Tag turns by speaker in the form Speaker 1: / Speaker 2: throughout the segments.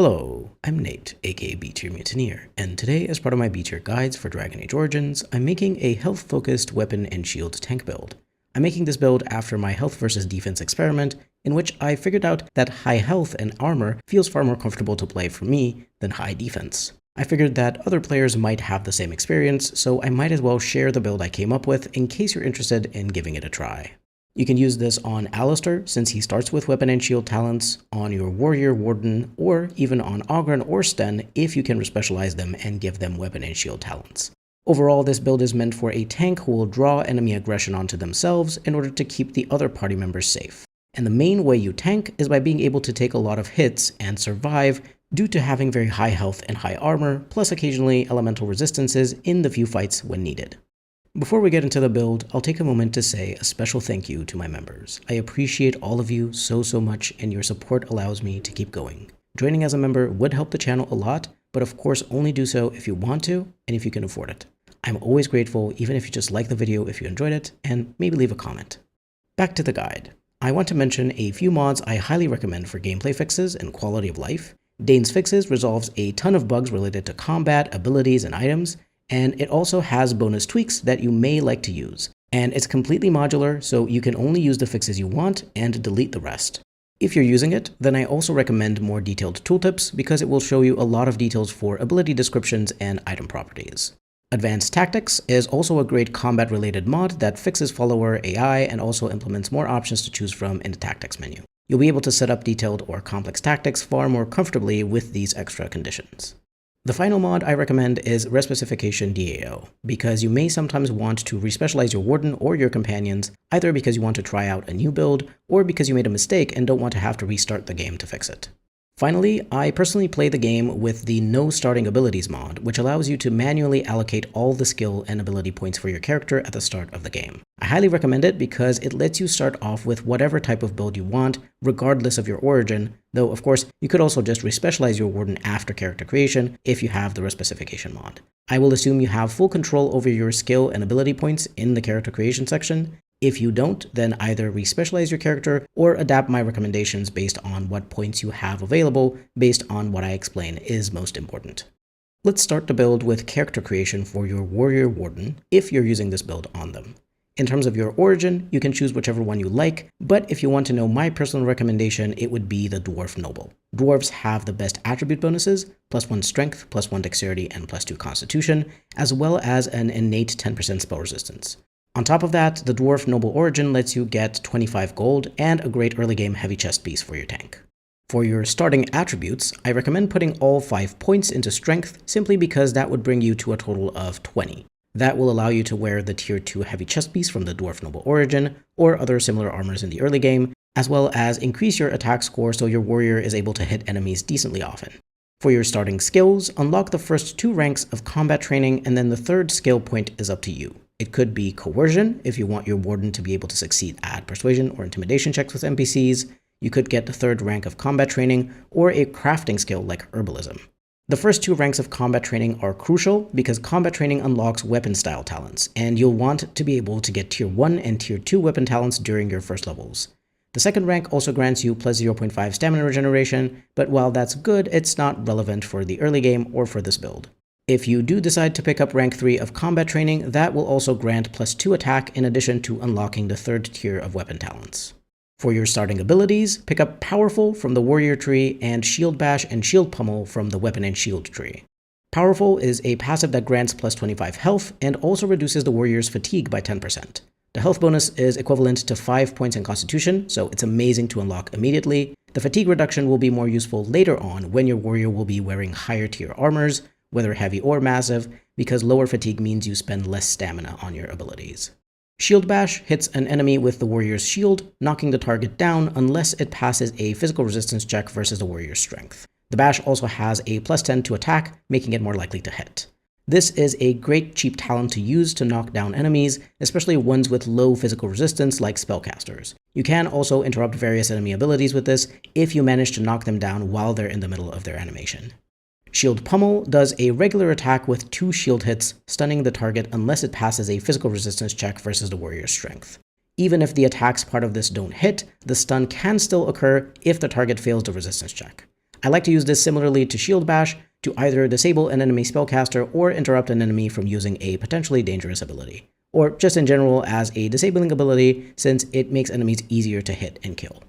Speaker 1: Hello, I'm Nate, aka B-Tier Mutineer, and today as part of my B-Tier guides for Dragon Age Origins, I'm making a health-focused weapon and shield tank build. I'm making this build after my health versus defense experiment, in which I figured out that high health and armor feels far more comfortable to play for me than high defense. I figured that other players might have the same experience, so I might as well share the build I came up with in case you're interested in giving it a try. You can use this on Alistair since he starts with weapon and shield talents, on your warrior, warden, or even on Oghren or Sten if you can respecialize them and give them weapon and shield talents. Overall, this build is meant for a tank who will draw enemy aggression onto themselves in order to keep the other party members safe. And the main way you tank is by being able to take a lot of hits and survive due to having very high health and high armor, plus occasionally elemental resistances in the few fights when needed. Before we get into the build, I'll take a moment to say a special thank you to my members. I appreciate all of you so much, and your support allows me to keep going. Joining as a member would help the channel a lot, but of course only do so if you want to and if you can afford it. I'm always grateful even if you just like the video if you enjoyed it, and maybe leave a comment. Back to the guide. I want to mention a few mods I highly recommend for gameplay fixes and quality of life. Dane's Fixes resolves a ton of bugs related to combat, abilities, and items, and it also has bonus tweaks that you may like to use. And it's completely modular, so you can only use the fixes you want and delete the rest. If you're using it, then I also recommend more detailed tooltips because it will show you a lot of details for ability descriptions and item properties. Advanced Tactics is also a great combat-related mod that fixes follower AI and also implements more options to choose from in the tactics menu. You'll be able to set up detailed or complex tactics far more comfortably with these extra conditions. The final mod I recommend is Respecialization DAO, because you may sometimes want to respecialize your warden or your companions, either because you want to try out a new build, or because you made a mistake and don't want to have to restart the game to fix it. Finally, I personally play the game with the No Starting Abilities mod, which allows you to manually allocate all the skill and ability points for your character at the start of the game. I highly recommend it because it lets you start off with whatever type of build you want, regardless of your origin, though of course you could also just respecialize your warden after character creation if you have the respecification mod. I will assume you have full control over your skill and ability points in the character creation section. If you don't, then either respecialize your character or adapt my recommendations based on what points you have available based on what I explain is most important. Let's start the build with character creation for your warrior warden if you're using this build on them. In terms of your origin, you can choose whichever one you like, but if you want to know my personal recommendation, it would be the Dwarf Noble. Dwarves have the best attribute bonuses, +1 strength, +1 dexterity, and +2 constitution, as well as an innate 10% spell resistance. On top of that, the Dwarf Noble Origin lets you get 25 gold and a great early game heavy chest piece for your tank. For your starting attributes, I recommend putting all 5 points into strength simply because that would bring you to a total of 20. That will allow you to wear the tier 2 heavy chest piece from the Dwarf Noble Origin or other similar armors in the early game, as well as increase your attack score so your warrior is able to hit enemies decently often. For your starting skills, unlock the first 2 ranks of combat training, and then the third skill point is up to you. It could be coercion if you want your warden to be able to succeed at persuasion or intimidation checks with NPCs. You could get the 3rd rank of combat training or a crafting skill like herbalism. The first 2 ranks of combat training are crucial because combat training unlocks weapon style talents, and you'll want to be able to get tier 1 and tier 2 weapon talents during your first levels. The 2nd rank also grants you plus 0.5 stamina regeneration, but while that's good, it's not relevant for the early game or for this build. If you do decide to pick up rank 3 of combat training, that will also grant +2 attack in addition to unlocking the 3rd tier of weapon talents. For your starting abilities, pick up Powerful from the warrior tree and Shield Bash and Shield Pummel from the weapon and shield tree. Powerful is a passive that grants +25 health and also reduces the warrior's fatigue by 10%. The health bonus is equivalent to 5 points in constitution, so it's amazing to unlock immediately. The fatigue reduction will be more useful later on when your warrior will be wearing higher tier armors, whether heavy or massive, because lower fatigue means you spend less stamina on your abilities. Shield Bash hits an enemy with the warrior's shield, knocking the target down unless it passes a physical resistance check versus the warrior's strength. The bash also has a +10 to attack, making it more likely to hit. This is a great cheap talent to use to knock down enemies, especially ones with low physical resistance like spellcasters. You can also interrupt various enemy abilities with this if you manage to knock them down while they're in the middle of their animation. Shield Pummel does a regular attack with 2 shield hits, stunning the target unless it passes a physical resistance check versus the warrior's strength. Even if the attacks part of this don't hit, the stun can still occur if the target fails the resistance check. I like to use this similarly to Shield Bash to either disable an enemy spellcaster or interrupt an enemy from using a potentially dangerous ability, or just in general as a disabling ability since it makes enemies easier to hit and kill.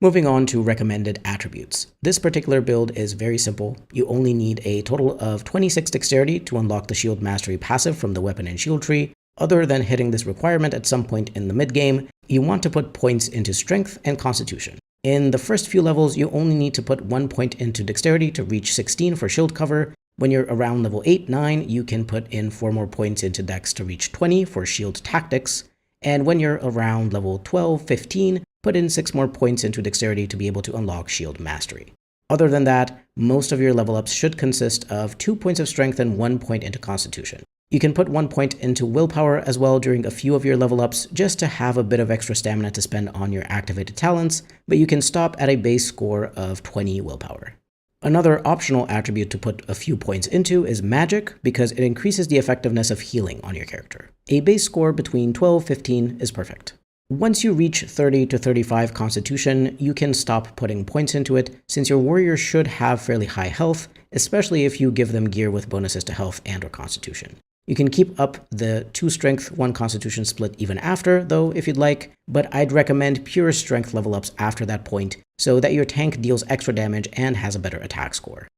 Speaker 1: Moving on to recommended attributes. This particular build is very simple. You only need a total of 26 dexterity to unlock the Shield Mastery passive from the weapon and shield tree. Other than hitting this requirement at some point in the mid-game, you want to put points into strength and constitution. In the first few levels, you only need to put 1 point into dexterity to reach 16 for shield cover. When you're around level 8-9, you can put in 4 more points into dex to reach 20 for shield tactics. And when you're around level 12-15, put in 6 more points into dexterity to be able to unlock shield mastery. Other than that, most of your level ups should consist of 2 points of strength and 1 point into constitution. You can put 1 point into willpower as well during a few of your level ups just to have a bit of extra stamina to spend on your activated talents, but you can stop at a base score of 20 willpower. Another optional attribute to put a few points into is magic because it increases the effectiveness of healing on your character. A base score between 12-15 is perfect. Once you reach 30 to 35 constitution, you can stop putting points into it since your warriors should have fairly high health, especially if you give them gear with bonuses to health and or constitution. You can keep up the 2 strength, 1 constitution split even after, though, if you'd like, but I'd recommend pure strength level ups after that point so that your tank deals extra damage and has a better attack score.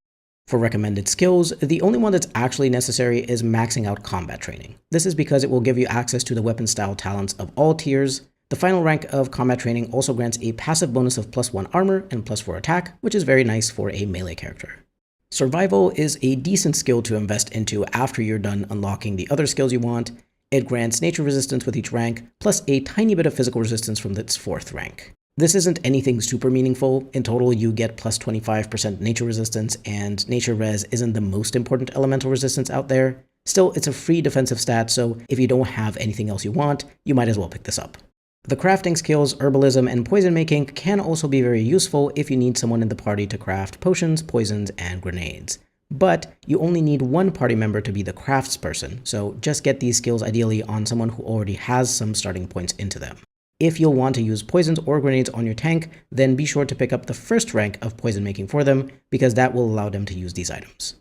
Speaker 1: For recommended skills, the only one that's actually necessary is maxing out combat training. This is because it will give you access to the weapon style talents of all tiers. The final rank of combat training also grants a passive bonus of +1 armor and +4 attack, which is very nice for a melee character. Survival is a decent skill to invest into after you're done unlocking the other skills you want. It grants nature resistance with each rank, plus a tiny bit of physical resistance from its 4th rank. This isn't anything super meaningful. In total, you get plus 25% nature resistance, and nature res isn't the most important elemental resistance out there. Still, it's a free defensive stat, so if you don't have anything else you want, you might as well pick this up. The crafting skills, herbalism, and poison making can also be very useful if you need someone in the party to craft potions, poisons, and grenades. But you only need 1 party member to be the craftsperson, so just get these skills ideally on someone who already has some starting points into them. If you'll want to use poisons or grenades on your tank, then be sure to pick up the 1st rank of poison making for them, because that will allow them to use these items.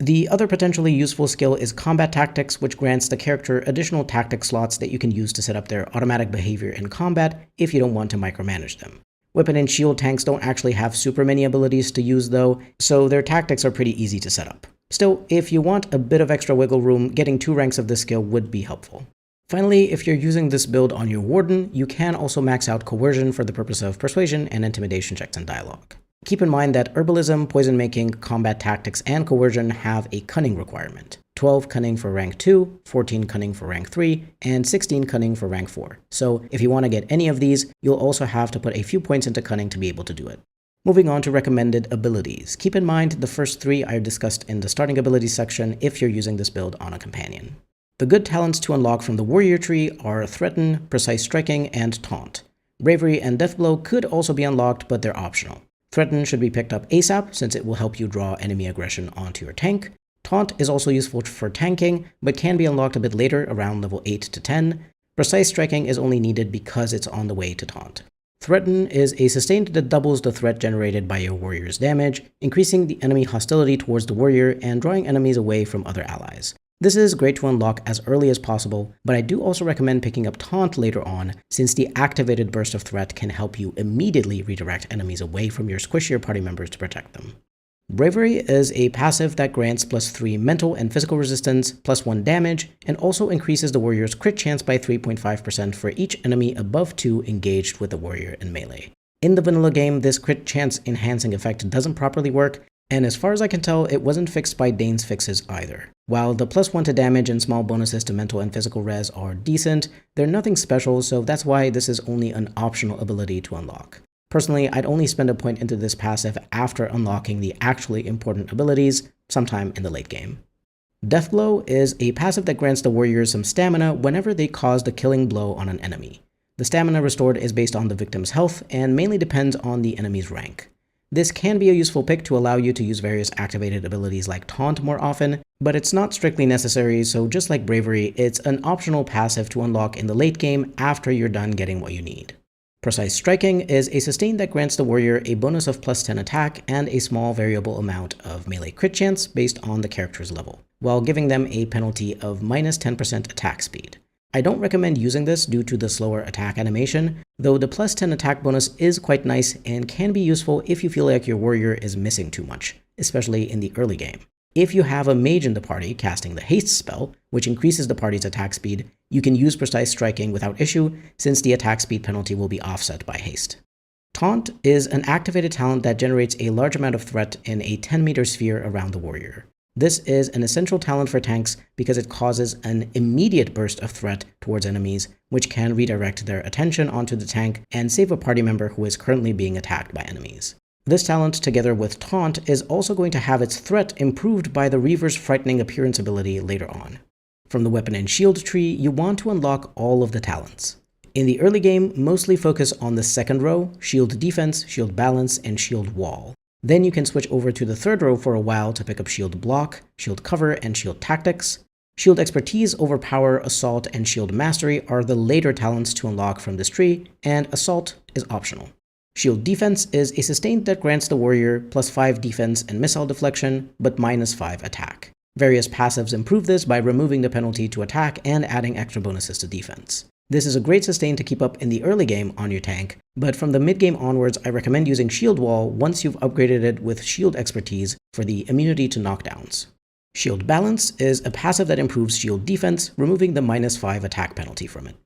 Speaker 1: The other potentially useful skill is Combat Tactics, which grants the character additional tactic slots that you can use to set up their automatic behavior in combat if you don't want to micromanage them. Weapon and shield tanks don't actually have super many abilities to use though, so their tactics are pretty easy to set up. Still, if you want a bit of extra wiggle room, getting 2 ranks of this skill would be helpful. Finally, if you're using this build on your Warden, you can also max out Coercion for the purpose of persuasion and intimidation checks and dialogue. Keep in mind that herbalism, poison making, combat tactics, and coercion have a cunning requirement. 12 cunning for rank 2, 14 cunning for rank 3, and 16 cunning for rank 4. So if you want to get any of these, you'll also have to put a few points into cunning to be able to do it. Moving on to recommended abilities. Keep in mind the first 3 I discussed in the starting abilities section if you're using this build on a companion. The good talents to unlock from the warrior tree are Threaten, Precise Striking, and Taunt. Bravery and Deathblow could also be unlocked, but they're optional. Threaten should be picked up ASAP since it will help you draw enemy aggression onto your tank. Taunt is also useful for tanking, but can be unlocked a bit later around level 8 to 10. Precise Striking is only needed because it's on the way to Taunt. Threaten is a sustained that doubles the threat generated by your warrior's damage, increasing the enemy hostility towards the warrior and drawing enemies away from other allies. This is great to unlock as early as possible, but I do also recommend picking up Taunt later on, since the activated burst of threat can help you immediately redirect enemies away from your squishier party members to protect them. Bravery is a passive that grants +3 mental and physical resistance, +1 damage, and also increases the warrior's crit chance by 3.5% for each enemy above 2 engaged with the warrior in melee. In the vanilla game, this crit chance enhancing effect doesn't properly work, and as far as I can tell, it wasn't fixed by Dane's fixes either. While the +1 to damage and small bonuses to mental and physical res are decent, they're nothing special, so that's why this is only an optional ability to unlock. Personally, I'd only spend a point into this passive after unlocking the actually important abilities, sometime in the late game. Deathblow is a passive that grants the warriors some stamina whenever they cause the killing blow on an enemy. The stamina restored is based on the victim's health and mainly depends on the enemy's rank. This can be a useful pick to allow you to use various activated abilities like Taunt more often, but it's not strictly necessary, so just like Bravery, it's an optional passive to unlock in the late game after you're done getting what you need. Precise striking is a sustain that grants the warrior a bonus of +10 attack and a small variable amount of melee crit chance based on the character's level, while giving them a penalty of -10% attack speed. I don't recommend using this due to the slower attack animation, though the +10 attack bonus is quite nice and can be useful if you feel like your warrior is missing too much, especially in the early game. If you have a mage in the party casting the haste spell, which increases the party's attack speed, you can use precise striking without issue since the attack speed penalty will be offset by haste. Taunt is an activated talent that generates a large amount of threat in a 10-meter sphere around the warrior. This is an essential talent for tanks because it causes an immediate burst of threat towards enemies, which can redirect their attention onto the tank and save a party member who is currently being attacked by enemies. This talent, together with Taunt, is also going to have its threat improved by the Reaver's Frightening Appearance ability later on. From the Weapon and Shield tree, you want to unlock all of the talents. In the early game, mostly focus on the second row, Shield Defense, Shield Balance, and Shield Wall. Then you can switch over to the third row for a while to pick up Shield Block, Shield Cover, and Shield Tactics. Shield Expertise, Overpower, Assault, and Shield Mastery are the later talents to unlock from this tree, and Assault is optional. Shield Defense is a sustain that grants the warrior +5 defense and missile deflection, but -5 attack. Various passives improve this by removing the penalty to attack and adding extra bonuses to defense. This is a great sustain to keep up in the early game on your tank, but from the mid-game onwards I recommend using Shield Wall once you've upgraded it with Shield Expertise for the immunity to knockdowns. Shield Balance is a passive that improves shield defense, removing the -5 attack penalty from it.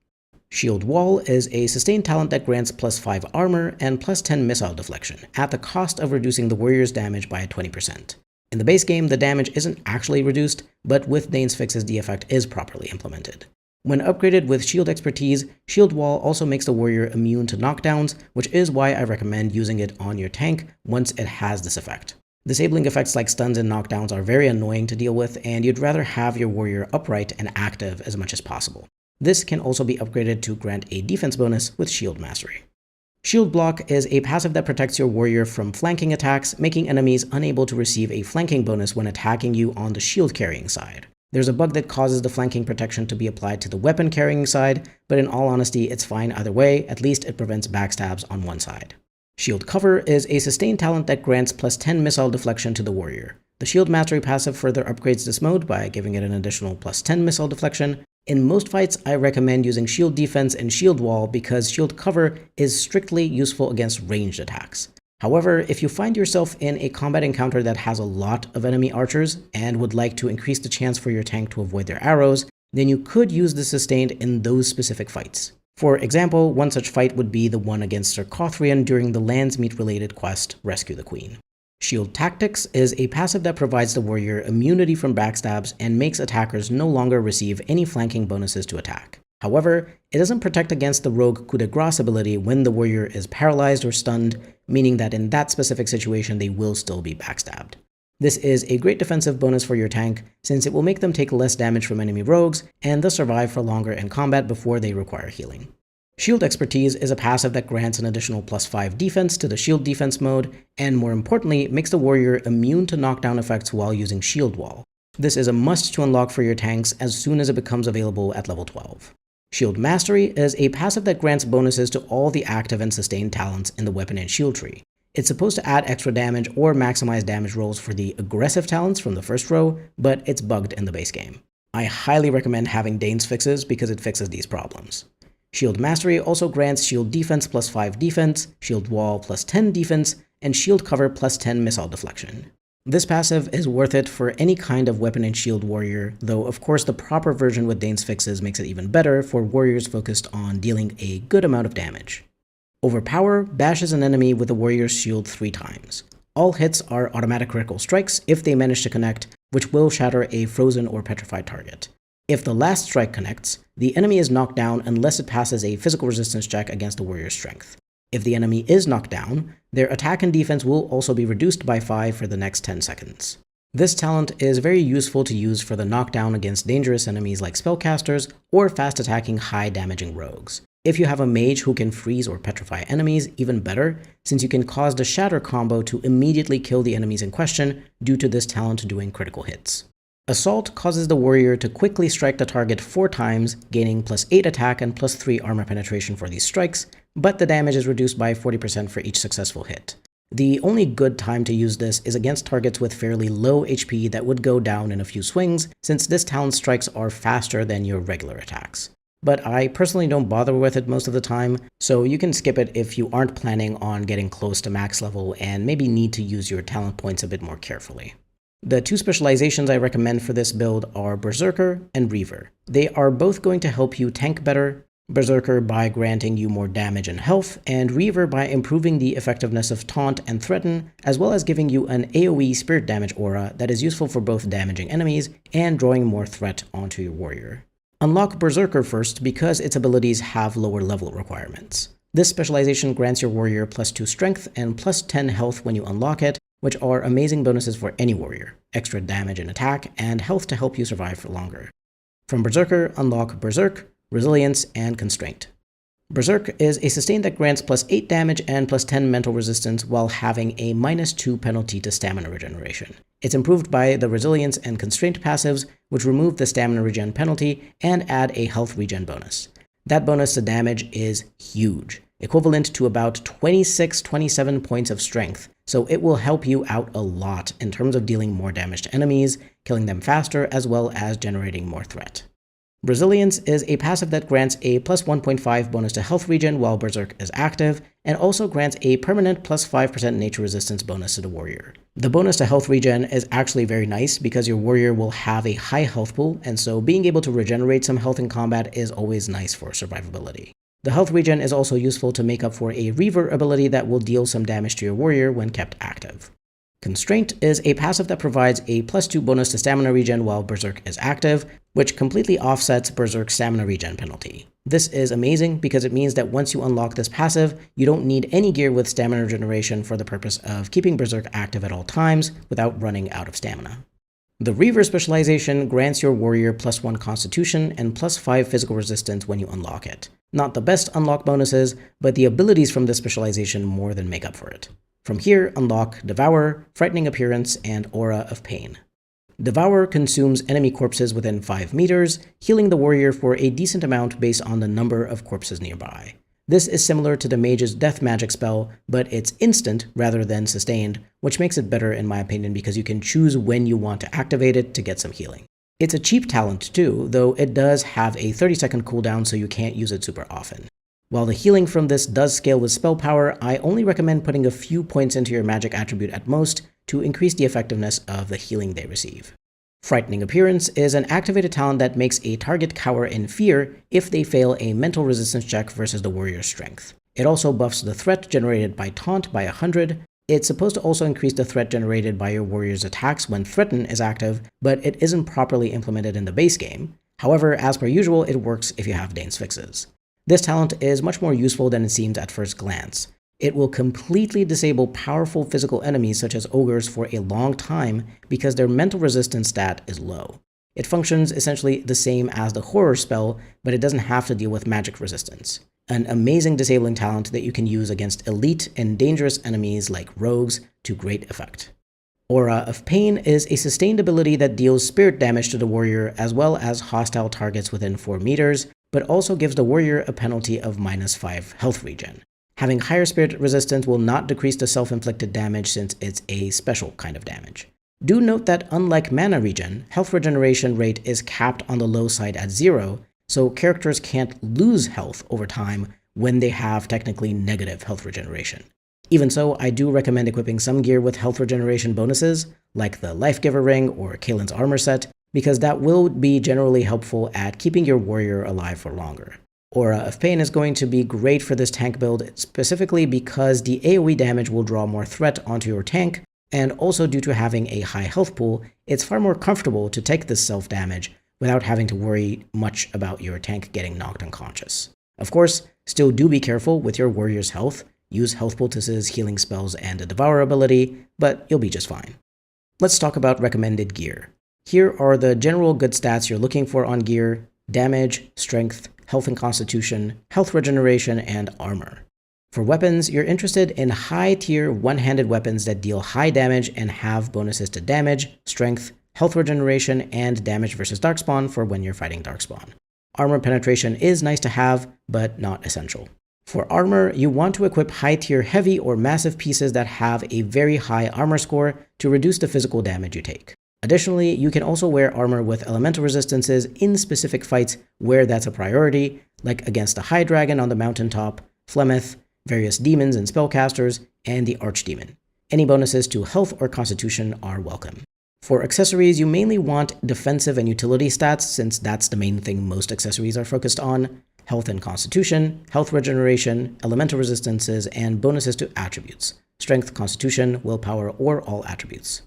Speaker 1: Shield Wall is a sustained talent that grants +5 armor and +10 missile deflection, at the cost of reducing the warrior's damage by 20%. In the base game, the damage isn't actually reduced, but with Dane's fixes the effect is properly implemented. When upgraded with Shield Expertise, Shield Wall also makes the warrior immune to knockdowns, which is why I recommend using it on your tank once it has this effect. Disabling effects like stuns and knockdowns are very annoying to deal with, and you'd rather have your warrior upright and active as much as possible. This can also be upgraded to grant a defense bonus with Shield Mastery. Shield Block is a passive that protects your warrior from flanking attacks, making enemies unable to receive a flanking bonus when attacking you on the shield carrying side. There's a bug that causes the flanking protection to be applied to the weapon carrying side, but in all honesty, it's fine either way, at least it prevents backstabs on one side. Shield Cover is a sustained talent that grants +10 missile deflection to the warrior. The Shield Mastery passive further upgrades this mode by giving it an additional +10 missile deflection. In most fights, I recommend using Shield Defense and Shield Wall because Shield Cover is strictly useful against ranged attacks. However, if you find yourself in a combat encounter that has a lot of enemy archers and would like to increase the chance for your tank to avoid their arrows, then you could use the sustained in those specific fights. For example, one such fight would be the one against Sir Cothrian during the Landsmeet-related quest, Rescue the Queen. Shield Tactics is a passive that provides the warrior immunity from backstabs and makes attackers no longer receive any flanking bonuses to attack. However, it doesn't protect against the rogue coup de grace ability when the warrior is paralyzed or stunned, meaning that in that specific situation they will still be backstabbed. This is a great defensive bonus for your tank, since it will make them take less damage from enemy rogues and thus survive for longer in combat before they require healing. Shield Expertise is a passive that grants an additional +5 defense to the shield defense mode, and more importantly, makes the warrior immune to knockdown effects while using Shield Wall. This is a must to unlock for your tanks as soon as it becomes available at level 12. Shield Mastery is a passive that grants bonuses to all the active and sustained talents in the Weapon and Shield tree. It's supposed to add extra damage or maximize damage rolls for the aggressive talents from the first row, but it's bugged in the base game. I highly recommend having Dane's fixes because it fixes these problems. Shield Mastery also grants Shield Defense +5 defense, Shield Wall +10 defense, and Shield Cover +10 missile deflection. This passive is worth it for any kind of weapon and shield warrior, though of course the proper version with Dane's fixes makes it even better for warriors focused on dealing a good amount of damage. Overpower bashes an enemy with the warrior's shield 3 times. All hits are automatic critical strikes if they manage to connect, which will shatter a frozen or petrified target. If the last strike connects, the enemy is knocked down unless it passes a physical resistance check against the warrior's strength. If the enemy is knocked down, their attack and defense will also be reduced by 5 for the next 10 seconds. This talent is very useful to use for the knockdown against dangerous enemies like spellcasters or fast-attacking, high-damaging rogues. If you have a mage who can freeze or petrify enemies, even better, since you can cause the Shatter combo to immediately kill the enemies in question due to this talent doing critical hits. Assault causes the warrior to quickly strike the target 4 times, gaining +8 attack and +3 armor penetration for these strikes, but the damage is reduced by 40% for each successful hit. The only good time to use this is against targets with fairly low HP that would go down in a few swings, since this talent's strikes are faster than your regular attacks. But I personally don't bother with it most of the time, so you can skip it if you aren't planning on getting close to max level and maybe need to use your talent points a bit more carefully. The two specializations I recommend for this build are Berserker and Reaver. They are both going to help you tank better, Berserker by granting you more damage and health, and Reaver by improving the effectiveness of Taunt and Threaten, as well as giving you an AoE spirit damage aura that is useful for both damaging enemies and drawing more threat onto your warrior. Unlock Berserker first because its abilities have lower level requirements. This specialization grants your warrior +2 strength and +10 health when you unlock it, which are amazing bonuses for any warrior, extra damage and attack, and health to help you survive for longer. From Berserker, unlock Berserk, Resilience, and Constraint. Berserk is a sustain that grants +8 damage and +10 mental resistance while having a -2 penalty to stamina regeneration. It's improved by the Resilience and Constraint passives, which remove the stamina regen penalty and add a health regen bonus. That bonus to damage is huge, equivalent to about 26-27 points of strength, so it will help you out a lot in terms of dealing more damage to enemies, killing them faster, as well as generating more threat. Resilience is a passive that grants a +1.5 bonus to health regen while Berserk is active, and also grants a permanent +5% nature resistance bonus to the warrior. The bonus to health regen is actually very nice because your warrior will have a high health pool, and so being able to regenerate some health in combat is always nice for survivability. The health regen is also useful to make up for a Reaver ability that will deal some damage to your warrior when kept active. Constraint is a passive that provides a +2 bonus to stamina regen while Berserk is active, which completely offsets Berserk's stamina regen penalty. This is amazing because it means that once you unlock this passive, you don't need any gear with stamina regeneration for the purpose of keeping Berserk active at all times without running out of stamina. The Reaver specialization grants your warrior +1 constitution and +5 physical resistance when you unlock it. Not the best unlock bonuses, but the abilities from this specialization more than make up for it. From here, unlock Devour, Frightening Appearance, and Aura of Pain. Devour consumes enemy corpses within 5 meters, healing the warrior for a decent amount based on the number of corpses nearby. This is similar to the mage's death magic spell, but it's instant rather than sustained, which makes it better in my opinion because you can choose when you want to activate it to get some healing. It's a cheap talent too, though it does have a 30-second cooldown so you can't use it super often. While the healing from this does scale with spell power, I only recommend putting a few points into your magic attribute at most to increase the effectiveness of the healing they receive. Frightening Appearance is an activated talent that makes a target cower in fear if they fail a mental resistance check versus the warrior's strength. It also buffs the threat generated by Taunt by 100. It's supposed to also increase the threat generated by your warrior's attacks when Threaten is active, but it isn't properly implemented in the base game. However, as per usual, it works if you have Dane's Fixes. This talent is much more useful than it seems at first glance. It will completely disable powerful physical enemies such as ogres for a long time because their mental resistance stat is low. It functions essentially the same as the horror spell, but it doesn't have to deal with magic resistance. An amazing disabling talent that you can use against elite and dangerous enemies like rogues to great effect. Aura of Pain is a sustained ability that deals spirit damage to the warrior as well as hostile targets within 4 meters, but also gives the warrior a penalty of -5 health regen. Having higher spirit resistance will not decrease the self-inflicted damage since it's a special kind of damage. Do note that unlike mana regen, health regeneration rate is capped on the low side at 0, so characters can't lose health over time when they have technically negative health regeneration. Even so, I do recommend equipping some gear with health regeneration bonuses, like the Life Giver Ring or Kaelin's armor set, because that will be generally helpful at keeping your warrior alive for longer. Aura of Pain is going to be great for this tank build, specifically because the AoE damage will draw more threat onto your tank, and also due to having a high health pool, it's far more comfortable to take this self-damage without having to worry much about your tank getting knocked unconscious. Of course, still do be careful with your warrior's health, use health poultices, healing spells, and a Devour ability, but you'll be just fine. Let's talk about recommended gear. Here are the general good stats you're looking for on gear: damage, strength, health and constitution, health regeneration, and armor. For weapons, you're interested in high-tier one-handed weapons that deal high damage and have bonuses to damage, strength, health regeneration, and damage versus Darkspawn for when you're fighting Darkspawn. Armor penetration is nice to have, but not essential. For armor, you want to equip high-tier heavy or massive pieces that have a very high armor score to reduce the physical damage you take. Additionally, you can also wear armor with elemental resistances in specific fights where that's a priority, like against the High Dragon on the mountaintop, Flemeth, various demons and spellcasters, and the Archdemon. Any bonuses to health or constitution are welcome. For accessories, you mainly want defensive and utility stats, since that's the main thing most accessories are focused on. Health and constitution, health regeneration, elemental resistances, and bonuses to attributes. Strength, constitution, willpower, or all attributes.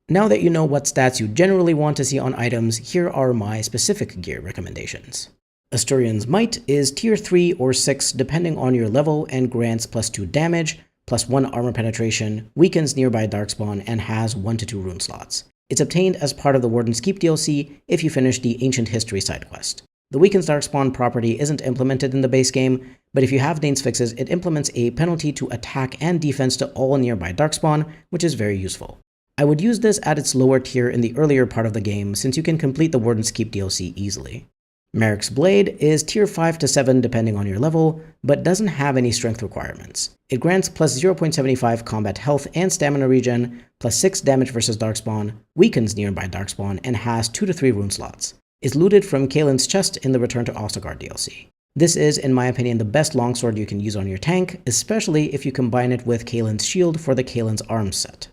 Speaker 1: Now that you know what stats you generally want to see on items, here are my specific gear recommendations. Asturian's Might is tier 3 or 6 depending on your level and grants +2 damage, +1 armor penetration, weakens nearby darkspawn, and has 1 to 2 rune slots. It's obtained as part of the Warden's Keep DLC if you finish the Ancient History side quest. The Weakens Darkspawn property isn't implemented in the base game, but if you have Dane's Fixes, it implements a penalty to attack and defense to all nearby darkspawn, which is very useful. I would use this at its lower tier in the earlier part of the game, since you can complete the Warden's Keep DLC easily. Merrick's Blade is tier 5 to 7 depending on your level, but doesn't have any strength requirements. It grants +0.75 combat health and stamina regen, +6 damage versus darkspawn, weakens nearby darkspawn, and has 2 to 3 rune slots. Is looted from Kaelin's chest in the Return to Ostagar DLC. This is, in my opinion, the best longsword you can use on your tank, especially if you combine it with Kaelin's shield for the Kaelin's arms set.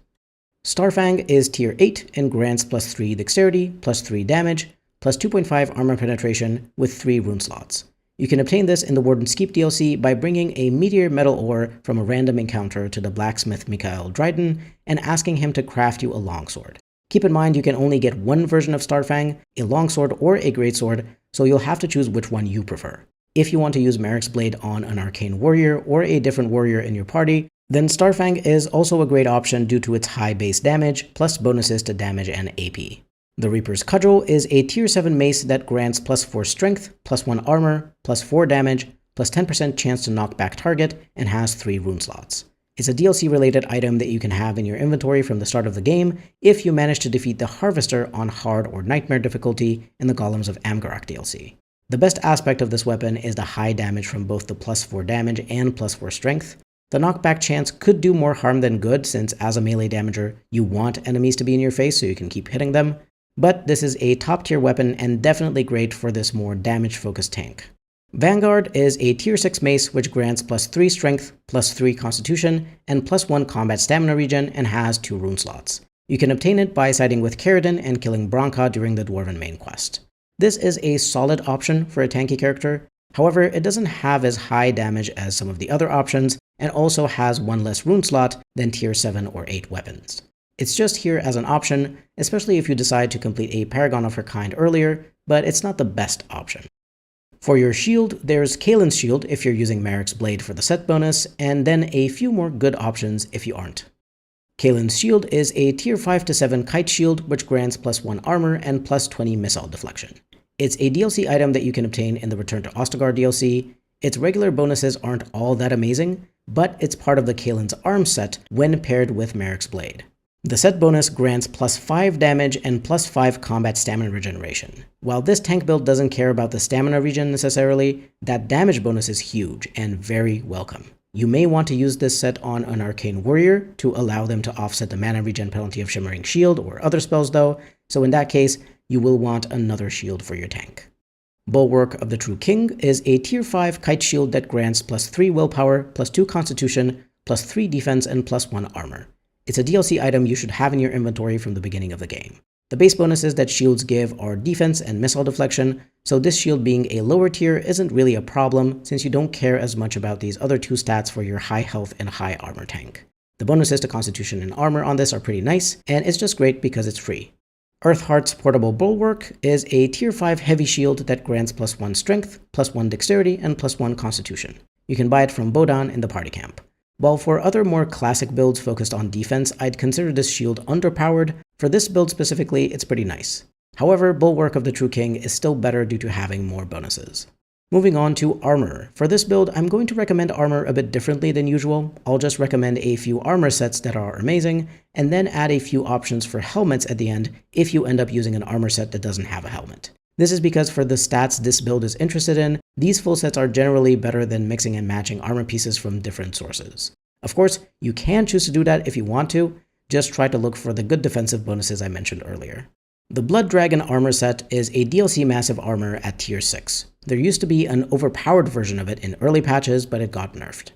Speaker 1: Starfang is tier 8 and grants +3 dexterity, +3 damage, +2.5 armor penetration with 3 rune slots. You can obtain this in the Warden's Keep DLC by bringing a meteor metal ore from a random encounter to the blacksmith Mikael Dryden and asking him to craft you a longsword. Keep in mind you can only get one version of Starfang, a longsword or a greatsword, so you'll have to choose which one you prefer. If you want to use Merrick's Blade on an arcane warrior or a different warrior in your party, then Starfang is also a great option due to its high base damage, plus bonuses to damage and AP. The Reaper's Cudgel is a tier 7 mace that grants +4 strength, +1 armor, +4 damage, +10% chance to knock back target, and has 3 rune slots. It's a DLC-related item that you can have in your inventory from the start of the game if you manage to defeat the Harvester on Hard or Nightmare difficulty in the Golems of Amgarak DLC. The best aspect of this weapon is the high damage from both the +4 damage and +4 strength. The knockback chance could do more harm than good, since as a melee damager, you want enemies to be in your face so you can keep hitting them, but this is a top-tier weapon and definitely great for this more damage-focused tank. Vanguard is a tier 6 mace which grants +3 strength, +3 constitution, and +1 combat stamina regen and has 2 rune slots. You can obtain it by siding with Caridin and killing Branka during the Dwarven main quest. This is a solid option for a tanky character, however it doesn't have as high damage as some of the other options and also has 1 less rune slot than tier 7 or 8 weapons. It's just here as an option, especially if you decide to complete a Paragon of her kind earlier, but it's not the best option. For your shield, there's Kaelin's shield if you're using Merrick's Blade for the set bonus, and then a few more good options if you aren't. Kaelin's shield is a tier 5 to 7 kite shield which grants +1 armor and +20 missile deflection. It's a DLC item that you can obtain in the Return to Ostagar DLC. Its regular bonuses aren't all that amazing, but it's part of the Kaelin's arms set when paired with Merrick's Blade. The set bonus grants +5 damage and +5 combat stamina regeneration. While this tank build doesn't care about the stamina regen necessarily, that damage bonus is huge and very welcome. You may want to use this set on an arcane warrior to allow them to offset the mana regen penalty of Shimmering Shield or other spells though, so in that case, you will want another shield for your tank. Bulwark of the True King is a tier 5 kite shield that grants +3 willpower, +2 constitution, +3 defense, and +1 armor. It's a DLC item you should have in your inventory from the beginning of the game. The base bonuses that shields give are defense and missile deflection, so this shield being a lower tier isn't really a problem since you don't care as much about these other 2 stats for your high health and high armor tank. The bonuses to constitution and armor on this are pretty nice, and it's just great because it's free. Earthheart's Portable Bulwark is a tier 5 heavy shield that grants +1 strength, +1 dexterity, and +1 constitution. You can buy it from Bodan in the party camp. While for other more classic builds focused on defense, I'd consider this shield underpowered, for this build specifically, it's pretty nice. However, Bulwark of the True King is still better due to having more bonuses. Moving on to armor. For this build, I'm going to recommend armor a bit differently than usual. I'll just recommend a few armor sets that are amazing, and then add a few options for helmets at the end if you end up using an armor set that doesn't have a helmet. This is because for the stats this build is interested in, these full sets are generally better than mixing and matching armor pieces from different sources. Of course, you can choose to do that if you want to, just try to look for the good defensive bonuses I mentioned earlier. The Blood Dragon armor set is a DLC massive armor at tier 6. There used to be an overpowered version of it in early patches, but it got nerfed.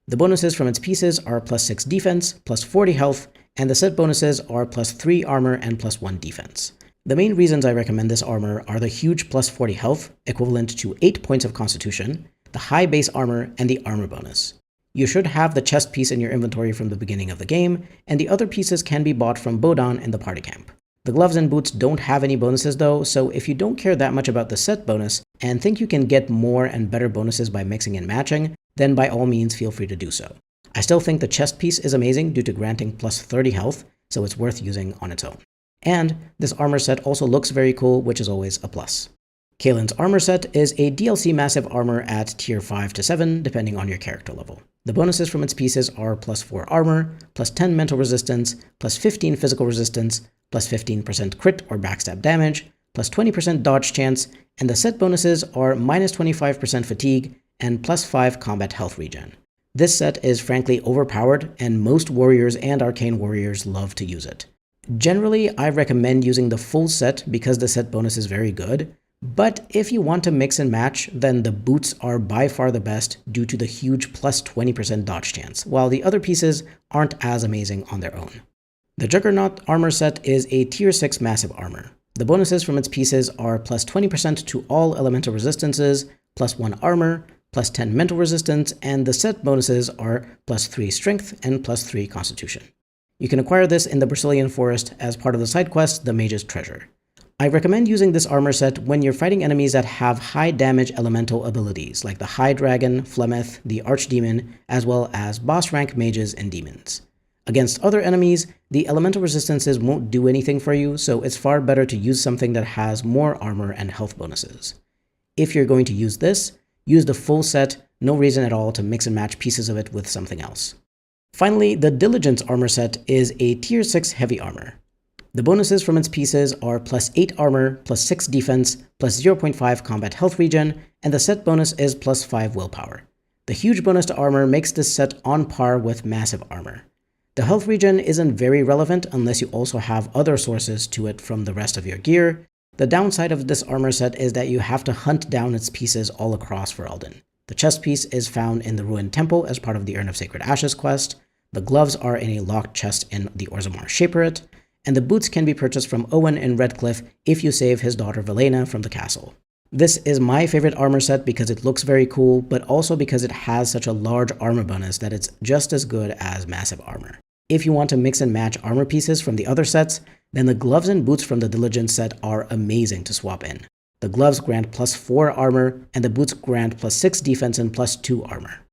Speaker 1: The bonuses from its pieces are plus 6 defense, plus 40 health, and the set bonuses are plus 3 armor and plus 1 defense. The main reasons I recommend this armor are the huge plus 40 health, equivalent to 8 points of constitution, the high base armor, and the armor bonus. You should have the chest piece in your inventory from the beginning of the game, and the other pieces can be bought from Warden in the party camp. The gloves and boots don't have any bonuses though, so if you don't care that much about the set bonus and think you can get more and better bonuses by mixing and matching, then by all means feel free to do so. I still think the chest piece is amazing due to granting plus 30 health, so it's worth using on its own. And this armor set also looks very cool, which is always a plus. Kaylin's armor set is a DLC massive armor at tier 5 to 7, depending on your character level. The bonuses from its pieces are plus 4 armor, plus 10 mental resistance, plus 15 physical resistance, plus 15% crit or backstab damage, plus 20% dodge chance, and the set bonuses are minus 25% fatigue and plus 5 combat health regen. This set is frankly overpowered, and most warriors and arcane warriors love to use it. Generally, I recommend using the full set because the set bonus is very good, but if you want to mix and match, then the boots are by far the best due to the huge plus 20% dodge chance, while the other pieces aren't as amazing on their own. The Juggernaut armor set is a tier 6 massive armor. The bonuses from its pieces are plus 20% to all elemental resistances, plus 1 armor, plus 10 mental resistance, and the set bonuses are plus 3 strength and plus 3 constitution. You can acquire this in the Brazilian Forest as part of the side quest, The Mage's Treasure. I recommend using this armor set when you're fighting enemies that have high damage elemental abilities, like the High Dragon, Flemeth, the Archdemon, as well as boss rank mages and demons. Against other enemies, the elemental resistances won't do anything for you, so it's far better to use something that has more armor and health bonuses. If you're going to use this, use the full set, no reason at all to mix and match pieces of it with something else. Finally, the Diligence armor set is a tier 6 heavy armor. The bonuses from its pieces are plus 8 armor, plus 6 defense, plus 0.5 combat health regen, and the set bonus is plus 5 willpower. The huge bonus to armor makes this set on par with massive armor. The health regen isn't very relevant unless you also have other sources to it from the rest of your gear. The downside of this armor set is that you have to hunt down its pieces all across Warden. The chest piece is found in the Ruined Temple as part of the Urn of Sacred Ashes quest, the gloves are in a locked chest in the Orzammar Shaperate, and the boots can be purchased from Owen in Redcliffe if you save his daughter Velena from the castle. This is my favorite armor set because it looks very cool, but also because it has such a large armor bonus that it's just as good as massive armor. If you want to mix and match armor pieces from the other sets, then the gloves and boots from the Diligence set are amazing to swap in. The gloves grant plus 4 armor, and the boots grant plus 6 defense and plus 2 armor.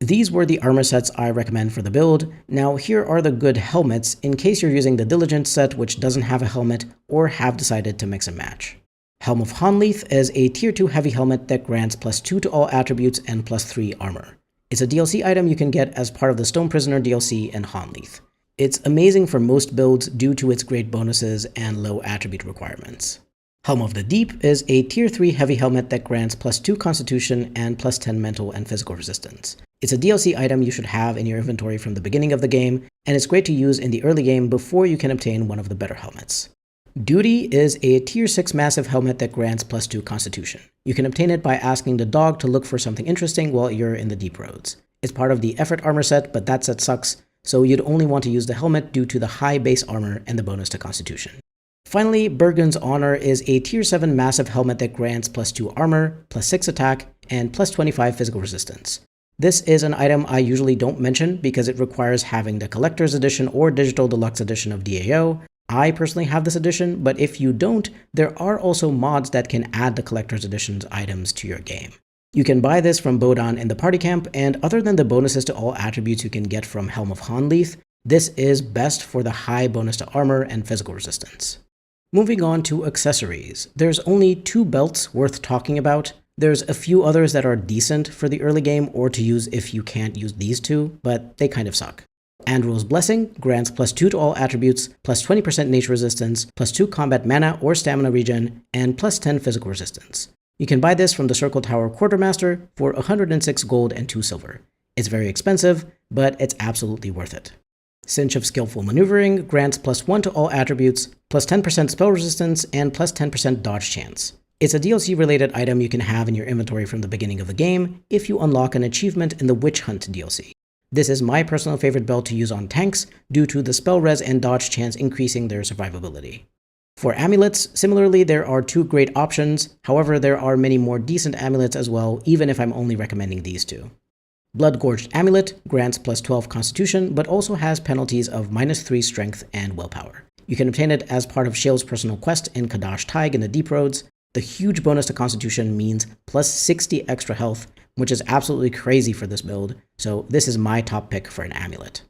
Speaker 1: These were the armor sets I recommend for the build. Now here are the good helmets in case you're using the Diligence set which doesn't have a helmet or have decided to mix and match. Helm of Honleith is a tier 2 heavy helmet that grants plus 2 to all attributes and plus 3 armor. It's a DLC item you can get as part of the Stone Prisoner DLC in Honleith. It's amazing for most builds due to its great bonuses and low attribute requirements. Helm of the Deep is a tier 3 heavy helmet that grants plus 2 constitution and plus 10 mental and physical resistance. It's a DLC item you should have in your inventory from the beginning of the game, and it's great to use in the early game before you can obtain one of the better helmets. Duty is a tier 6 massive helmet that grants plus 2 constitution. You can obtain it by asking the dog to look for something interesting while you're in the deep roads. It's part of the Effort armor set, but that set sucks, so you'd only want to use the helmet due to the high base armor and the bonus to constitution. Finally, Bergen's Honor is a tier 7 massive helmet that grants plus 2 armor, plus 6 attack, and plus 25 physical resistance. This is an item I usually don't mention because it requires having the Collector's Edition or Digital Deluxe Edition of DAO. I personally have this edition, but if you don't, there are also mods that can add the Collector's Edition's items to your game. You can buy this from Warden in the party camp, and other than the bonuses to all attributes you can get from Helm of Honleith, this is best for the high bonus to armor and physical resistance. Moving on to accessories, there's only 2 belts worth talking about. There's a few others that are decent for the early game or to use if you can't use these 2, but they kind of suck. Andrew's Blessing grants +2 to all attributes, +20% nature resistance, +2 combat mana or stamina regen, and +10 physical resistance. You can buy this from the Circle Tower Quartermaster for 106 gold and 2 silver. It's very expensive, but it's absolutely worth it. Cinch of Skillful Maneuvering grants +1 to all attributes, +10% spell resistance, and +10% dodge chance. It's a DLC-related item you can have in your inventory from the beginning of the game if you unlock an achievement in the Witch Hunt DLC. This is my personal favorite belt to use on tanks due to the spell res and dodge chance increasing their survivability. For amulets, similarly, there are 2 great options. However, there are many more decent amulets as well, even if I'm only recommending these 2. Blood Gorged Amulet grants +12 Constitution, but also has penalties of -3 Strength and Willpower. You can obtain it as part of Shale's personal quest in Kadash Taig in the Deep Roads. The huge bonus to Constitution means +60 extra health, which is absolutely crazy for this build, so this is my top pick for an amulet.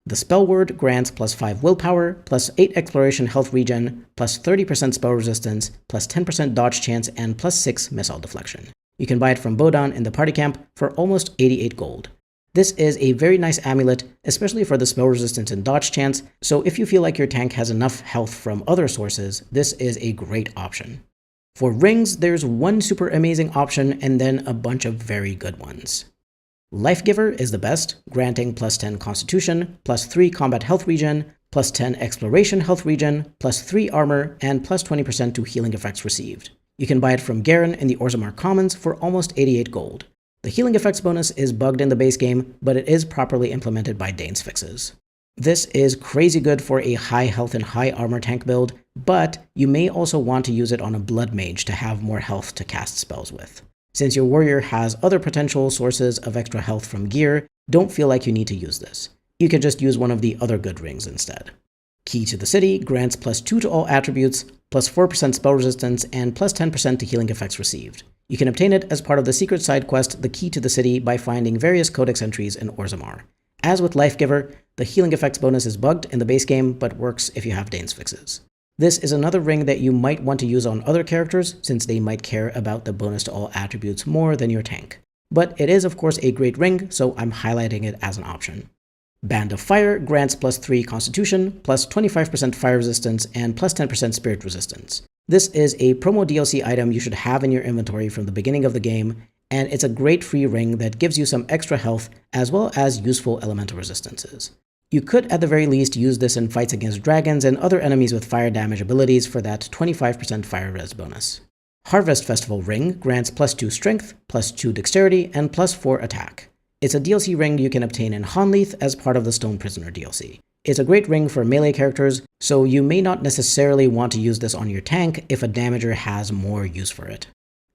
Speaker 1: The Spell Word grants +5 Willpower, +8 Exploration Health Regen, +30% Spell Resistance, +10% Dodge Chance, and +6 Missile Deflection. You can buy it from Bodan in the party camp for almost 88 gold. This is a very nice amulet, especially for the spell resistance and dodge chance, so if you feel like your tank has enough health from other sources, this is a great option. For rings, there's one super amazing option and then a bunch of very good ones. Life Giver is the best, granting +10 Constitution, +3 Combat Health Regen, +10 Exploration Health Regen, +3 Armor, and +20% to healing effects received. You can buy it from Garen in the Orzammar Commons for almost 88 gold. The healing effects bonus is bugged in the base game, but it is properly implemented by Dane's fixes. This is crazy good for a high health and high armor tank build, but you may also want to use it on a blood mage to have more health to cast spells with. Since your warrior has other potential sources of extra health from gear, don't feel like you need to use this. You can just use one of the other good rings instead. Key to the City grants +2 to all attributes, +4% spell resistance, and +10% to healing effects received. You can obtain it as part of the secret side quest, The Key to the City, by finding various codex entries in Orzammar. As with Life Giver, the healing effects bonus is bugged in the base game, but works if you have Dane's fixes. This is another ring that you might want to use on other characters, since they might care about the bonus to all attributes more than your tank. But it is of course a great ring, so I'm highlighting it as an option. Band of Fire grants +3 Constitution, +25% fire resistance, and +10% spirit resistance. This is a promo DLC item you should have in your inventory from the beginning of the game, and it's a great free ring that gives you some extra health as well as useful elemental resistances. You could at the very least use this in fights against dragons and other enemies with fire damage abilities for that 25% fire res bonus. Harvest Festival Ring grants +2 Strength, +2 Dexterity, and +4 Attack. It's a DLC ring you can obtain in Honleith as part of the Stone Prisoner DLC. It's a great ring for melee characters, so you may not necessarily want to use this on your tank if a damager has more use for it.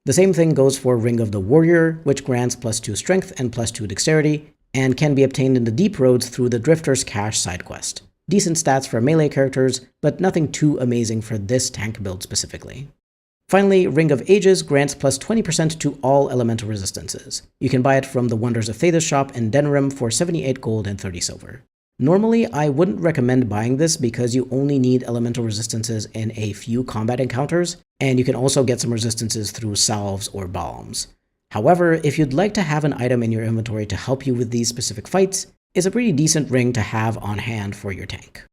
Speaker 1: The same thing goes for Ring of the Warrior, which grants +2 Strength and +2 Dexterity, and can be obtained in the Deep Roads through the Drifter's Cache side quest. Decent stats for melee characters, but nothing too amazing for this tank build specifically. Finally, Ring of Ages grants +20% to all elemental resistances. You can buy it from the Wonders of Thedas shop in Denerim for 78 gold and 30 silver. Normally, I wouldn't recommend buying this because you only need elemental resistances in a few combat encounters, and you can also get some resistances through salves or bombs. However, if you'd like to have an item in your inventory to help you with these specific fights, it's a pretty decent ring to have on hand for your tank.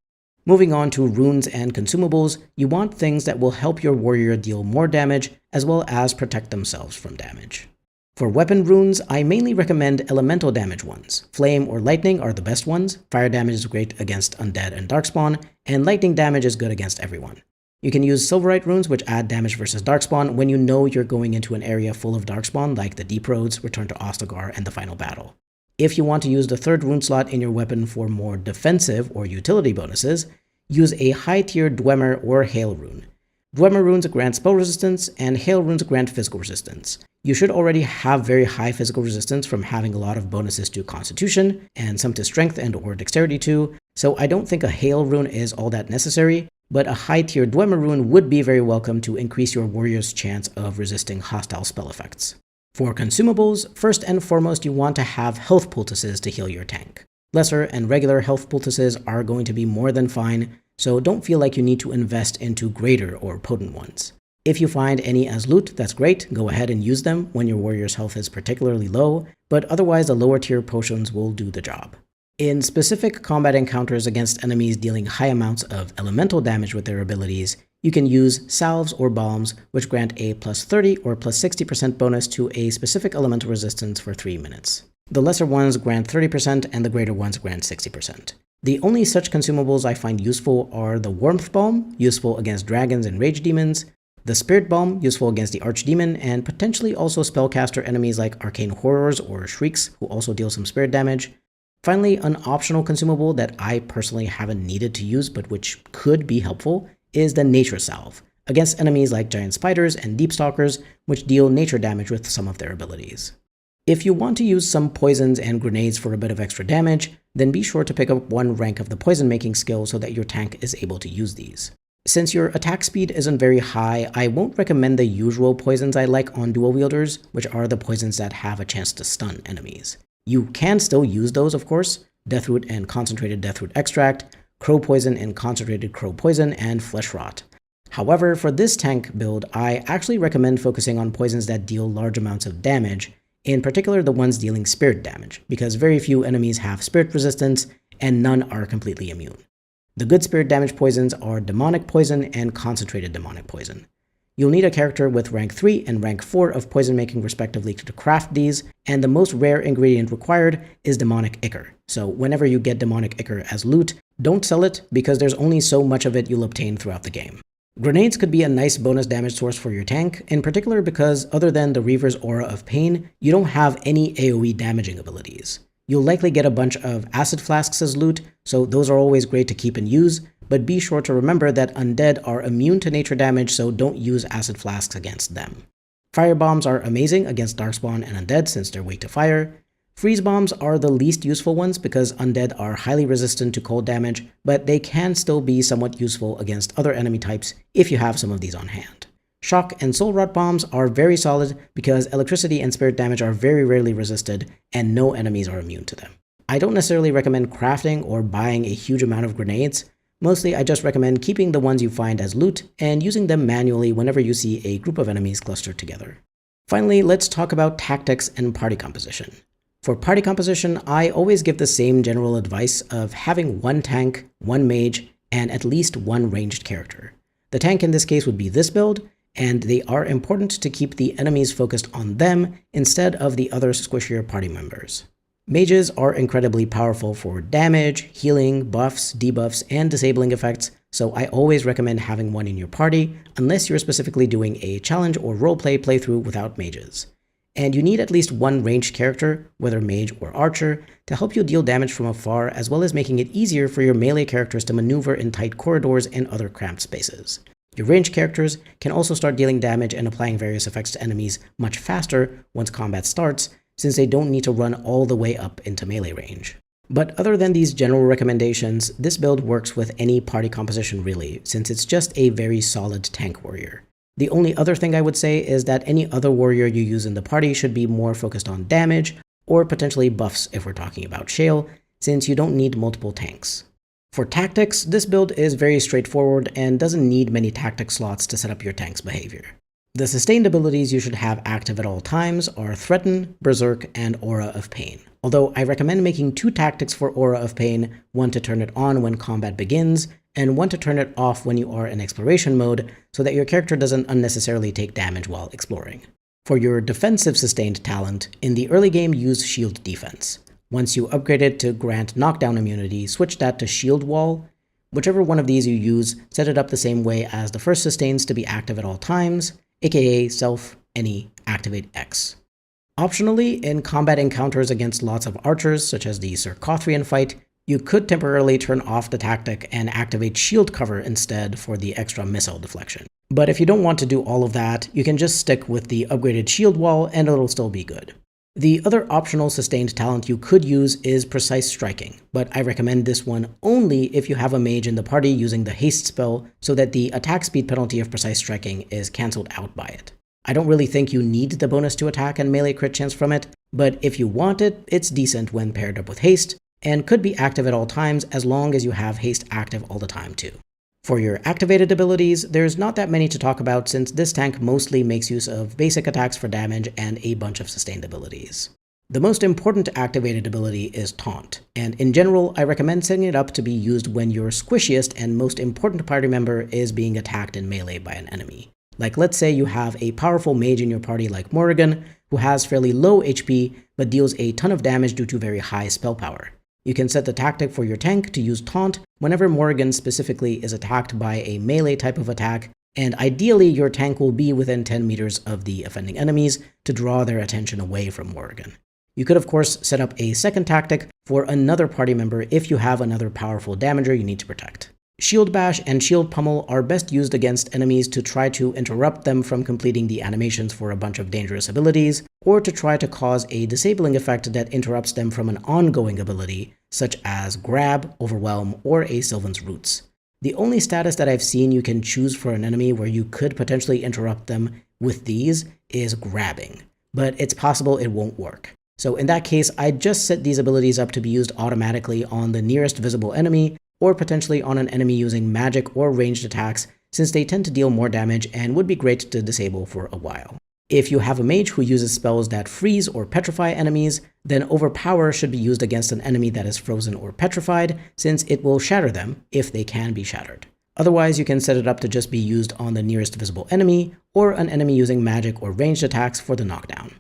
Speaker 1: Moving on to runes and consumables, you want things that will help your warrior deal more damage as well as protect themselves from damage. For weapon runes, I mainly recommend elemental damage ones. Flame or lightning are the best ones, fire damage is great against undead and darkspawn, and lightning damage is good against everyone. You can use silverite runes which add damage versus darkspawn when you know you're going into an area full of darkspawn like the Deep Roads, Return to Ostagar, and the final battle. If you want to use the third rune slot in your weapon for more defensive or utility bonuses, use a high-tier Dwemer or Hail rune. Dwemer runes grant spell resistance, and Hail runes grant physical resistance. You should already have very high physical resistance from having a lot of bonuses to Constitution, and some to Strength and or Dexterity too, so I don't think a Hail rune is all that necessary, but a high-tier Dwemer rune would be very welcome to increase your warrior's chance of resisting hostile spell effects. For consumables, first and foremost you want to have health poultices to heal your tank. Lesser and regular health poultices are going to be more than fine, so don't feel like you need to invest into greater or potent ones. If you find any as loot, that's great, go ahead and use them when your warrior's health is particularly low, but otherwise the lower tier potions will do the job. In specific combat encounters against enemies dealing high amounts of elemental damage with their abilities, you can use salves or bombs, which grant a plus 30 or plus 60% bonus to a specific elemental resistance for 3 minutes. The lesser ones grant 30% and the greater ones grant 60%. The only such consumables I find useful are the Warmth Balm, useful against dragons and rage demons, the Spirit Balm, useful against the Archdemon, and potentially also spellcaster enemies like Arcane Horrors or Shrieks, who also deal some spirit damage. Finally, an optional consumable that I personally haven't needed to use but which could be helpful is the Nature Salve, against enemies like giant spiders and deep stalkers, which deal nature damage with some of their abilities. If you want to use some poisons and grenades for a bit of extra damage, then be sure to pick up one rank of the poison making skill so that your tank is able to use these. Since your attack speed isn't very high, I won't recommend the usual poisons I like on dual wielders, which are the poisons that have a chance to stun enemies. You can still use those, of course: Deathroot and Concentrated Deathroot Extract, Crow Poison and Concentrated Crow Poison, and Flesh Rot. However, for this tank build, I actually recommend focusing on poisons that deal large amounts of damage, in particular the ones dealing spirit damage, because very few enemies have spirit resistance and none are completely immune. The good spirit damage poisons are Demonic Poison and Concentrated Demonic Poison. You'll need a character with rank 3 and rank 4 of poison making respectively to craft these, and the most rare ingredient required is Demonic Ichor. So whenever you get Demonic Ichor as loot, don't sell it because there's only so much of it you'll obtain throughout the game. Grenades could be a nice bonus damage source for your tank, in particular because other than the Reaver's Aura of Pain, you don't have any AoE damaging abilities. You'll likely get a bunch of acid flasks as loot, so those are always great to keep and use, but be sure to remember that undead are immune to nature damage, so don't use acid flasks against them. Fire bombs are amazing against darkspawn and undead since they're weak to fire. Freeze bombs are the least useful ones because undead are highly resistant to cold damage, but they can still be somewhat useful against other enemy types if you have some of these on hand. Shock and Soul Rot bombs are very solid because electricity and spirit damage are very rarely resisted and no enemies are immune to them. I don't necessarily recommend crafting or buying a huge amount of grenades. Mostly I just recommend keeping the ones you find as loot and using them manually whenever you see a group of enemies clustered together. Finally, let's talk about tactics and party composition. For party composition, I always give the same general advice of having one tank, one mage, and at least one ranged character. The tank in this case would be this build, and they are important to keep the enemies focused on them instead of the other squishier party members. Mages are incredibly powerful for damage, healing, buffs, debuffs, and disabling effects, so I always recommend having one in your party unless you're specifically doing a challenge or roleplay playthrough without mages. And you need at least one ranged character, whether mage or archer, to help you deal damage from afar, as well as making it easier for your melee characters to maneuver in tight corridors and other cramped spaces. Your ranged characters can also start dealing damage and applying various effects to enemies much faster once combat starts, since they don't need to run all the way up into melee range. But other than these general recommendations, this build works with any party composition really, since it's just a very solid tank warrior. The only other thing I would say is that any other warrior you use in the party should be more focused on damage, or potentially buffs if we're talking about Shale, since you don't need multiple tanks. For tactics, this build is very straightforward and doesn't need many tactic slots to set up your tank's behavior. The sustained abilities you should have active at all times are Threaten, Berserk, and Aura of Pain. Although I recommend making 2 tactics for Aura of Pain, one to turn it on when combat begins, and one to turn it off when you are in exploration mode, so that your character doesn't unnecessarily take damage while exploring. For your defensive sustained talent, in the early game use Shield Defense. Once you upgrade it to grant knockdown immunity, switch that to Shield Wall. Whichever one of these you use, set it up the same way as the first sustains to be active at all times, aka Self, Any, Activate X. Optionally, in combat encounters against lots of archers, such as the Circothrian fight, you could temporarily turn off the tactic and activate Shield Cover instead for the extra missile deflection. But if you don't want to do all of that, you can just stick with the upgraded Shield Wall and it'll still be good. The other optional sustained talent you could use is Precise Striking, but I recommend this one only if you have a mage in the party using the haste spell so that the attack speed penalty of Precise Striking is cancelled out by it. I don't really think you need the bonus to attack and melee crit chance from it, but if you want it, it's decent when paired up with haste, and could be active at all times as long as you have haste active all the time too. For your activated abilities, there's not that many to talk about since this tank mostly makes use of basic attacks for damage and a bunch of sustained abilities. The most important activated ability is Taunt, and in general, I recommend setting it up to be used when your squishiest and most important party member is being attacked in melee by an enemy. Like, let's say you have a powerful mage in your party like Morrigan, who has fairly low HP but deals a ton of damage due to very high spell power. You can set the tactic for your tank to use Taunt whenever Morrigan specifically is attacked by a melee type of attack, and ideally your tank will be within 10 meters of the offending enemies to draw their attention away from Morrigan. You could of course set up a second tactic for another party member if you have another powerful damager you need to protect. Shield Bash and Shield Pummel are best used against enemies to try to interrupt them from completing the animations for a bunch of dangerous abilities, or to try to cause a disabling effect that interrupts them from an ongoing ability, such as Grab, Overwhelm, or a Sylvan's Roots. The only status that I've seen you can choose for an enemy where you could potentially interrupt them with these is Grabbing, but it's possible it won't work. So in that case, I'd just set these abilities up to be used automatically on the nearest visible enemy, or potentially on an enemy using magic or ranged attacks, since they tend to deal more damage and would be great to disable for a while. If you have a mage who uses spells that freeze or petrify enemies, then Overpower should be used against an enemy that is frozen or petrified, since it will shatter them if they can be shattered. Otherwise, you can set it up to just be used on the nearest visible enemy, or an enemy using magic or ranged attacks for the knockdown.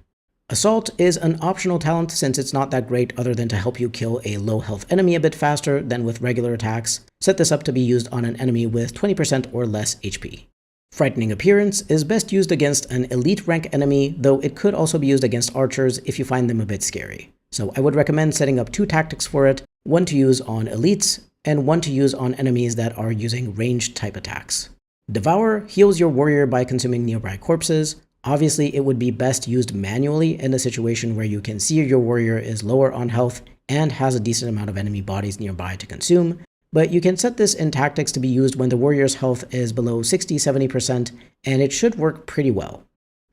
Speaker 1: Assault is an optional talent since it's not that great other than to help you kill a low health enemy a bit faster than with regular attacks. Set this up to be used on an enemy with 20% or less HP. Frightening Appearance is best used against an elite rank enemy, though it could also be used against archers if you find them a bit scary. So I would recommend setting up two tactics for it, one to use on elites, and one to use on enemies that are using ranged type attacks. Devour heals your warrior by consuming nearby corpses. Obviously, it would be best used manually in a situation where you can see your warrior is lower on health and has a decent amount of enemy bodies nearby to consume, but you can set this in tactics to be used when the warrior's health is below 60-70%, and it should work pretty well.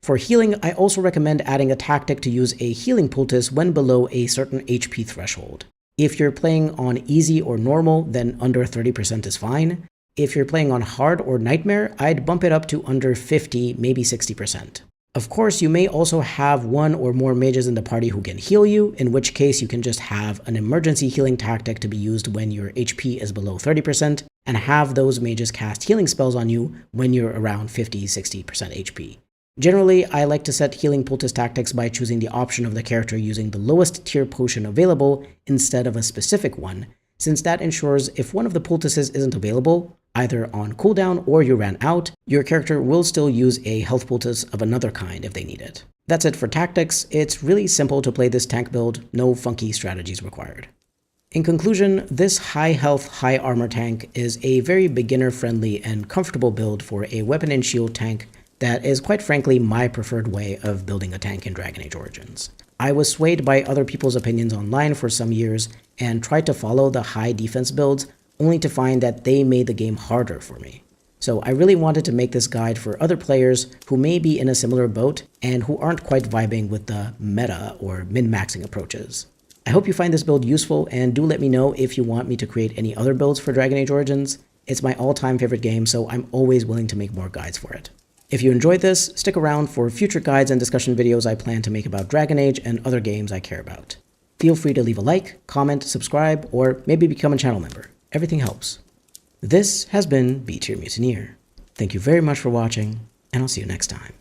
Speaker 1: For healing, I also recommend adding a tactic to use a healing poultice when below a certain HP threshold. If you're playing on easy or normal, then under 30% is fine. If you're playing on hard or nightmare, I'd bump it up to under 50, maybe 60%. Of course, you may also have one or more mages in the party who can heal you, in which case you can just have an emergency healing tactic to be used when your HP is below 30%, and have those mages cast healing spells on you when you're around 50-60% HP. Generally, I like to set healing poultice tactics by choosing the option of the character using the lowest tier potion available instead of a specific one, since that ensures if one of the poultices isn't available, either on cooldown or you ran out, your character will still use a health poultice of another kind if they need it. That's it for tactics. It's really simple to play this tank build, no funky strategies required. In conclusion, this high health, high armor tank is a very beginner-friendly and comfortable build for a weapon and shield tank that is quite frankly my preferred way of building a tank in Dragon Age Origins. I was swayed by other people's opinions online for some years and tried to follow the high defense builds, only to find that they made the game harder for me. So I really wanted to make this guide for other players who may be in a similar boat and who aren't quite vibing with the meta or min-maxing approaches. I hope you find this build useful, and do let me know if you want me to create any other builds for Dragon Age Origins. It's my all-time favorite game, so I'm always willing to make more guides for it. If you enjoyed this, stick around for future guides and discussion videos I plan to make about Dragon Age and other games I care about. Feel free to leave a like, comment, subscribe, or maybe become a channel member. Everything helps. This has been B Tier Mutineer. Thank you very much for watching, and I'll see you next time.